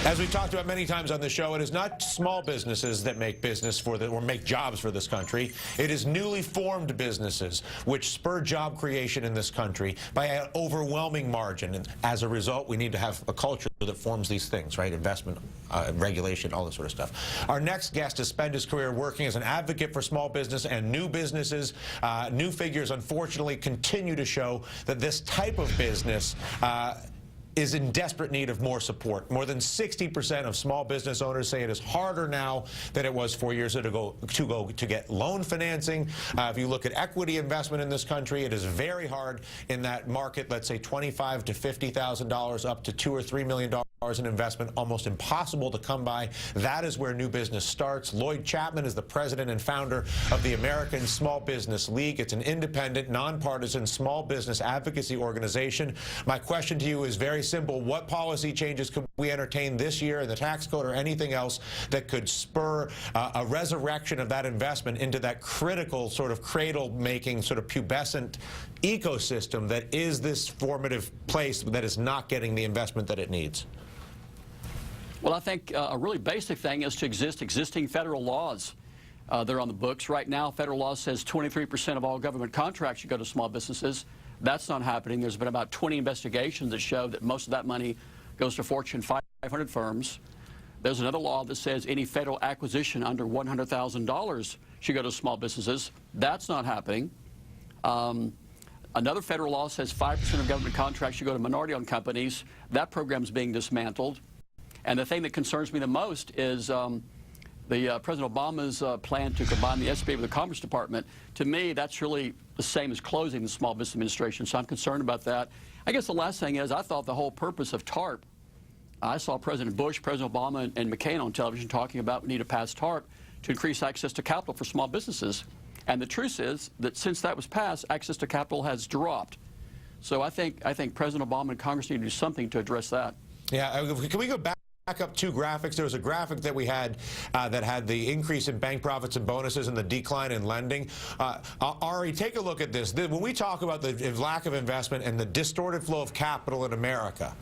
As we talked about many times on the show, it is not small businesses that make business or make jobs for this country. It is newly formed businesses which spur job creation in this country by an overwhelming margin. And as a result, we need to have a culture that forms these things, right? Investment, regulation, all this sort of stuff. Our next guest has spent his career working as an advocate for small business and new businesses. New figures, unfortunately, continue to show that this type of business is in desperate need of more support. More than 60% of small business owners say it is harder now than it was 4 years ago to get loan financing. If you look at equity investment in this country, it is very hard in that market. Let's say $25,000 to $50,000 up to $2 or $3 million in investment, almost impossible to come by. That is where new business starts. Lloyd Chapman is the president and founder of the American Small Business League. It's an independent, nonpartisan small business advocacy organization. My question to you is very simple. What policy changes could we entertain this year in the tax code or anything else that could spur a resurrection of that investment into that critical sort of cradle-making, sort of pubescent ecosystem that is this formative place that is not getting the investment that it needs? Well, I think a really basic thing is to existing federal laws. They're on the books. Right now, federal law says 23% of all government contracts should go to small businesses. That's not happening. There's been about 20 investigations that show that most of that money goes to Fortune 500 firms. There's another law that says any federal acquisition under $100,000 should go to small businesses. That's not happening. Another federal law says 5% of government contracts should go to minority-owned companies. That program's being dismantled. And the thing that concerns me the most is President Obama's plan to combine the SBA with the Commerce Department. To me, that's really the same as closing the Small Business Administration, so I'm concerned about that. I guess the last thing is I thought the whole purpose of TARP, I saw President Bush, President Obama, and McCain on television talking about we need to pass TARP to increase access to capital for small businesses. And the truth is that since that was passed, access to capital has dropped. So I think President Obama and Congress need to do something to address that. Yeah, can we go back up two graphics? There was a graphic that we had that had the increase in bank profits and bonuses and the decline in lending. Ari, take a look at this. When we talk about the lack of investment and the distorted flow of capital in America,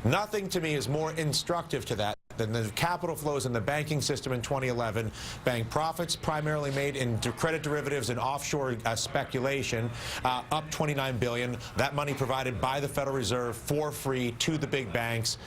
nothing to me is more instructive to that than the capital flows in the banking system in 2011. Bank profits primarily made in credit derivatives and offshore speculation, up $29 billion. That money provided by the Federal Reserve for free to the big banks.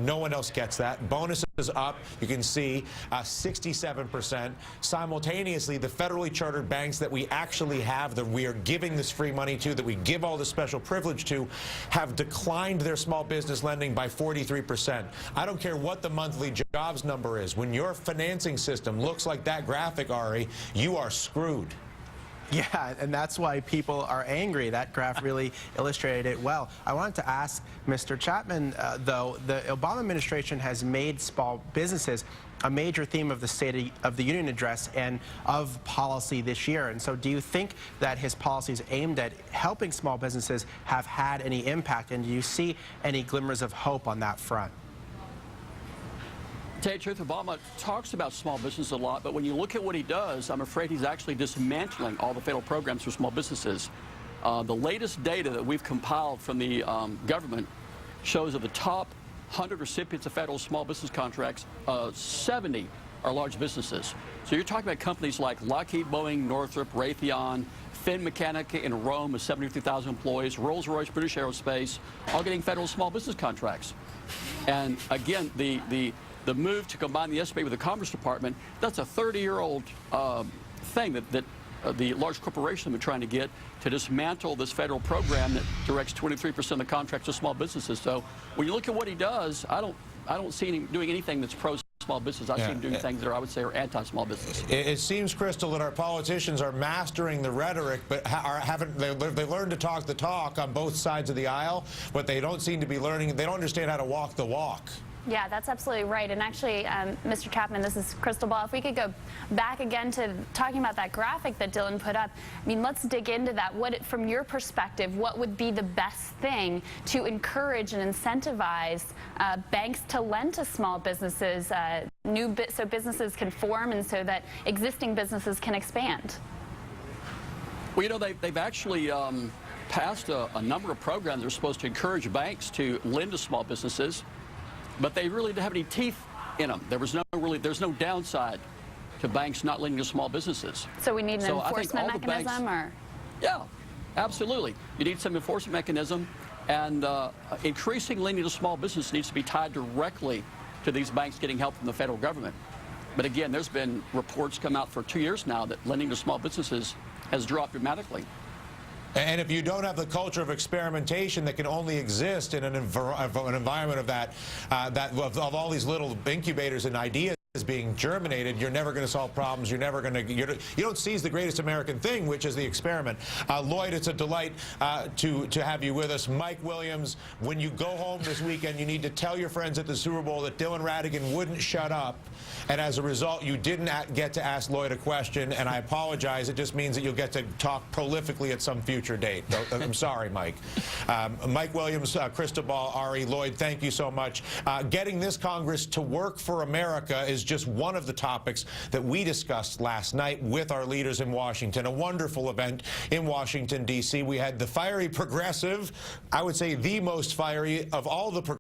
No one else gets that. Bonuses up, you can see 67%. Simultaneously, the federally chartered banks that we actually have, that we are giving this free money to, that we give all this special privilege to, have declined their small business lending by 43%. I don't care what the monthly jobs number is. When your financing system looks like that graphic, Ari, you are screwed. Yeah, and that's why people are angry. That graph really illustrated it well. I wanted to ask Mr. Chapman, though, the Obama administration has made small businesses a major theme of the State of the Union address and of policy this year. And so do you think that his policies aimed at helping small businesses have had any impact? And do you see any glimmers of hope on that front? To tell you the truth, Obama talks about small business a lot, but when you look at what he does, I'm afraid he's actually dismantling all the federal programs for small businesses. The latest data that we've compiled from the government shows that the top 100 recipients of federal small business contracts, 70 are large businesses. So you're talking about companies like Lockheed, Boeing, Northrop, Raytheon, Finn Mechanica in Rome with 73,000 employees, Rolls-Royce, British Aerospace, all getting federal small business contracts. And again, the move to combine the SBA with the Commerce Department, that's a 30-year-old thing that the large corporation have been trying to get to dismantle this federal program that directs 23% of the contracts to small businesses. So when you look at what he does, I don't see him doing anything that's pro-small business. I see him doing things that I would say are anti-small business. It seems, Crystal, that our politicians are mastering the rhetoric, but they learned to talk the talk on both sides of the aisle, but they don't seem to be learning. They don't understand how to walk the walk. Yeah, that's absolutely right. And actually, Mr. Chapman, this is Crystal Ball. If we could go back again to talking about that graphic that Dylan put up, I mean, let's dig into that. From your perspective, what would be the best thing to encourage and incentivize banks to lend to small businesses, so businesses can form and so that existing businesses can expand? Well, you know, they've actually passed a number of programs that are supposed to encourage banks to lend to small businesses. but they really didn't have any teeth in them. There's no downside to banks not lending to small businesses. So we need an enforcement mechanism, or? Yeah, absolutely. You need some enforcement mechanism, and increasing lending to small business needs to be tied directly to these banks getting help from the federal government. But again, there's been reports come out for 2 years now that lending to small businesses has dropped dramatically. And if you don't have the culture of experimentation that can only exist in an environment of of all these little incubators and ideas being germinated, you're never going to solve problems. You're never going to. You don't seize the greatest American thing, which is the experiment. Lloyd, it's a delight to have you with us. Mike Williams, when you go home this weekend, you need to tell your friends at the Super Bowl that Dylan Ratigan wouldn't shut up, and as a result, you didn't get to ask Lloyd a question. And I apologize. It just means that you'll get to talk prolifically at some future date. I'm sorry, Mike. Mike Williams, Crystal Ball, Ari, Lloyd, thank you so much. Getting this Congress to work for America is just one of the topics that we discussed last night with our leaders in Washington. A wonderful event in Washington, D.C. We had the fiery progressive, I would say the most fiery of all the